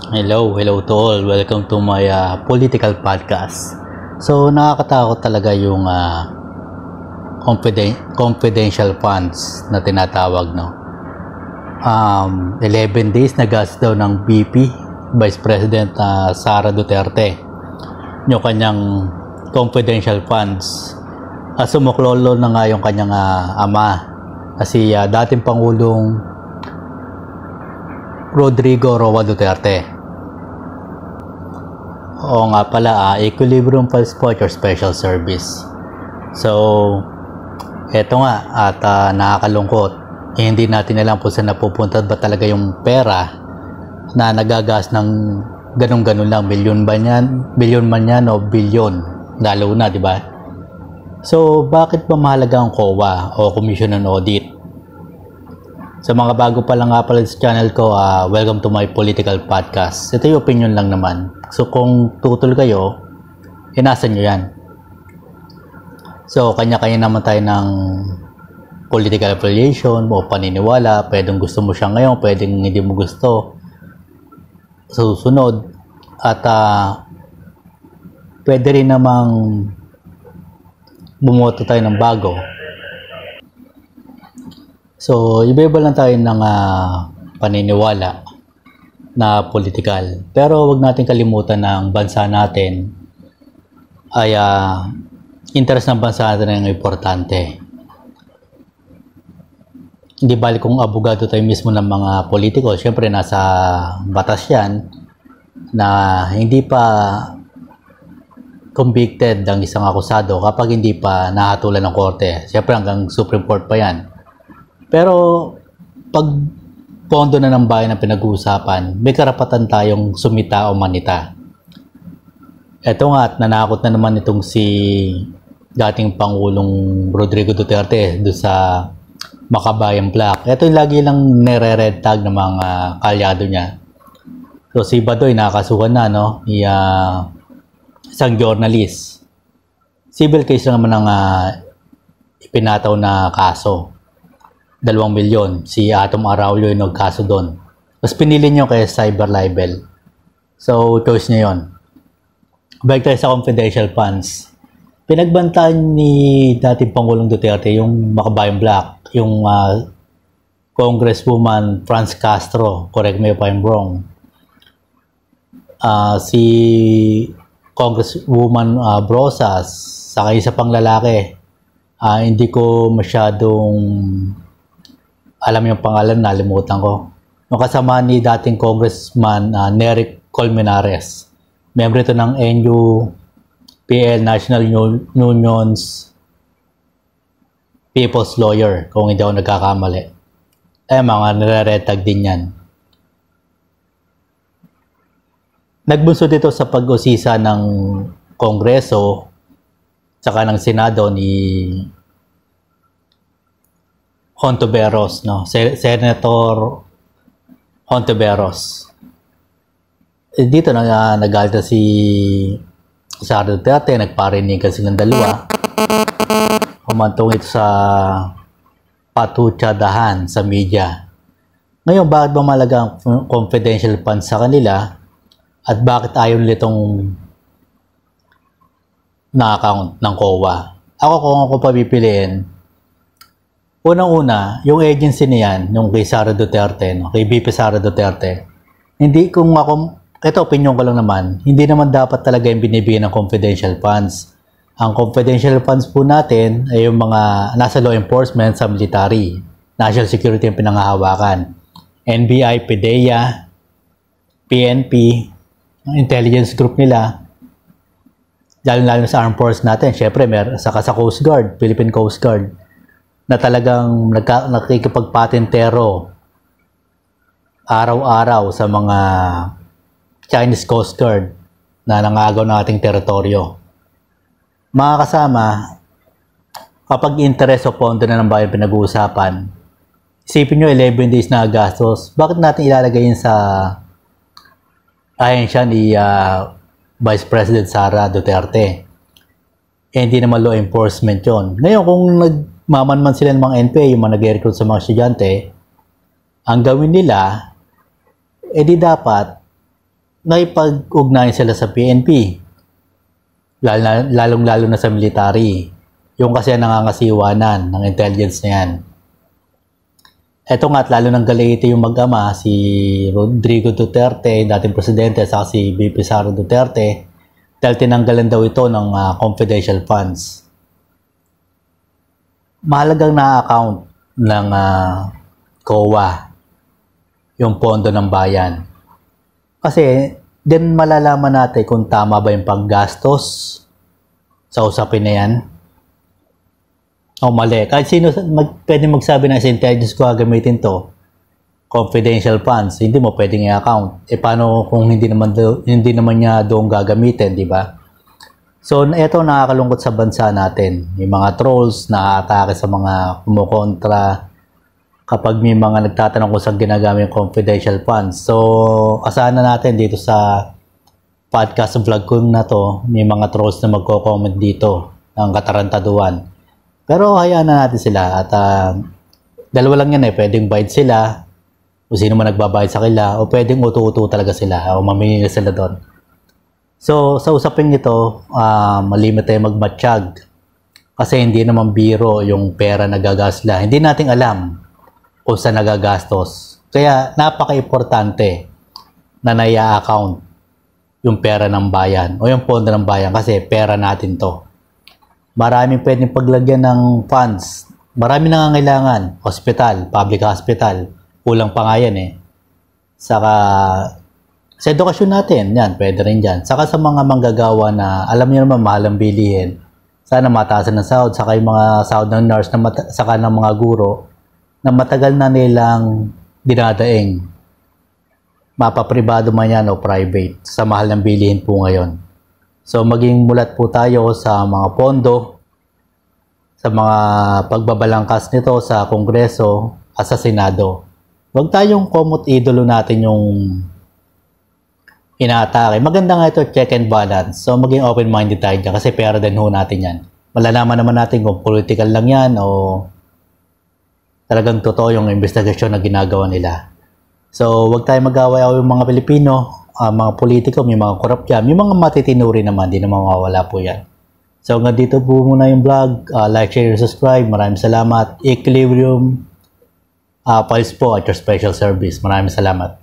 Hello to all. Welcome to my political podcast. So, nakakatakot talaga yung confidential funds na tinatawag, no? 11 days na gas daw ng VP, Vice President Sara Duterte, yung kanyang confidential funds. Sumuklolo na nga yung kanyang ama, kasi dating Pangulong Rodrigo Roa Duterte. Oo nga pala, Equilibrium Passport or Special Service. So, eto nga, at nakakalungkot. Hindi natin alam kung saan napupunta ba talaga yung pera na nagagas ng ganun-ganun lang. Bilyon man yan o bilyon. Lalo na, di ba? So, bakit ba mahalaga ang COA o Commission on Audit? Sa mga bago pa lang nga pala sa channel ko, welcome to my political podcast. Ito yung opinion lang naman. So kung tutol kayo, nasa nyo yan. So kanya-kanya naman tayo ng political affiliation o paniniwala. Pwedeng gusto mo siya ngayon, pwedeng hindi mo gusto. Susunod. At pwede rin namang bumoto tayo ng bago. So, iba-iba lang tayo ng paniniwala na politikal. Pero wag natin kalimutan na ang bansa natin ay interest ng bansa natin ang importante. Hindi balik kung abogado tayo mismo ng mga politiko. Siyempre, nasa batas yan na hindi pa convicted ang isang akusado kapag hindi pa nahatulan ng korte. Siyempre, hanggang Supreme Court pa yan. Pero pag pondo na ng bayan ang pinag-uusapan, may karapatan tayong sumita o manita. Eto nga, at nanakot na naman itong si dating Pangulong Rodrigo Duterte doon sa Makabayan Black. Ito yung lagi lang nire-red tag ng mga kalyado niya. So si Badoy nakakasuhan na, no? Isang journalist. Civil case lang naman ang ipinataw na kaso. 2 milyon. Si Atom Araulio yung nagkaso doon. Tapos pinili nyo kay cyber libel. So, choice nyo yun. Balik tayo sa confidential funds. Pinagbantaan ni dating Pangulong Duterte yung Makabayan Black, yung Congresswoman Franz Castro, correct me if I'm wrong. Si Congresswoman Brosas, saka isa pang lalaki. Hindi ko masyadong alam yung pangalan, nalimutan ko. Yung kasama ni dating Congressman Nery Colmenares. Member ito ng NUPL, National Union's People's Lawyer, kung hindi ako nagkakamali. Mga nire-retag din yan. Nagbunso dito sa pag-usisa ng Kongreso saka ng Senado ni Hontiveros, no? Senator Hontiveros. Dito nagalit si Sara Duterte, nagparinig silang dalawa. Humantong ito sa patutsadahan sa media. Ngayon, bakit ba malaga ang confidential funds sa kanila? At bakit ayaw nila itong na-account ng COA? Ako, kung ako papipiliin, unang-una, yung agency niyan, yung kay Sara Duterte, no? Kay VP Sara Duterte, hindi kung ako, ito opinion ko lang naman, hindi naman dapat talaga yung binibigyan ng confidential funds. Ang confidential funds po natin ay yung mga nasa law enforcement, sa military, national security yung pinanghahawakan. NBI, PDEA, PNP, intelligence group nila, lalo sa armed force natin, syempre, saka sa Coast Guard, Philippine Coast Guard, na talagang nakikipagpatentero araw-araw sa mga Chinese Coast Guard na nangagaw ng ating teritoryo. Mga kasama, kapag interest o pondo na ng bayan pinag-uusapan, isipin nyo 11 days na gastos, bakit natin ilalagay yun sa ahensya ni Vice President Sara Duterte? Hindi naman law enforcement yun. Ngayon, kung mamanman sila ng mga NPA, yung mga nag-recruit sa mga estudyante, ang gawin nila, di dapat nakipag-ugnayan sila sa PNP. Lalong-lalo na sa military. Yung kasi nangangasiwanan ng intelligence na yan. Eto nga at lalo nang galito yung mag-ama, si Rodrigo Duterte, dating presidente, at si VP Sara Duterte, dahil tinanggalan daw ito ng confidential funds. Mahalagang na-account ng COA yung pondo ng bayan. Kasi din malalaman natin kung tama ba yung paggastos sa usapin na yan o mali. Kahit sino pwede magsabi na sa intelligence ko gagamitin to, confidential funds, hindi mo pwedeng i-account. E paano kung hindi naman niya doon gagamitin, di ba? So ito nakakalungkot sa bansa natin. Yung mga trolls na atake sa mga kumukontra kapag may mga nagtatanong kung saan ginagamit yung confidential funds. So asahan na natin dito sa podcast vlog ko na to, may mga trolls na magko-comment dito ng katarantaduhan. Pero hayaan na natin sila at dalawa lang yan pwedeng bayad sila o sino man nagbabayad sa kanila o pwedeng uto-uto talaga sila o mamimili sila doon. So sa usapin nito, malimit tayo magmatsyag kasi hindi naman biro yung pera na gagasla. Hindi natin alam kung saan nagagastos. Kaya napaka-importante na nai-account yung pera ng bayan o yung pondo ng bayan kasi pera natin to. Maraming pwedeng paglagyan ng funds. Maraming nangangailangan. Hospital, public hospital. Kulang pa nga yan Saka sa edukasyon natin, yan, pwede rin dyan. Saka sa mga manggagawa na alam niyo naman mahal ang bilihin. Sana mataasan ng sahod. Saka yung mga sahod ng nurse, saka ng mga guro na matagal na nilang dinadaing. Mapapribado man yan o private. Sa mahal ng bilihin po ngayon. So maging mulat po tayo sa mga pondo, sa mga pagbabalangkas nito sa Kongreso at sa Senado. Huwag tayong komot idolo natin yung inaatake. Maganda nga ito, check and balance. So maging open-minded tayo dyan kasi pera din ho natin yan. Malalaman naman natin kung political lang yan o talagang totoo yung investigasyon na ginagawa nila. So wag tayong mag-away-away yung mga Pilipino. Mga politiko, may mga korap yan, may mga matitinuri naman, di naman mawawala po yan. So hanggang dito po muna yung vlog. Like, share, subscribe. Maraming salamat. Equilibrium Files po at your special service. Maraming salamat.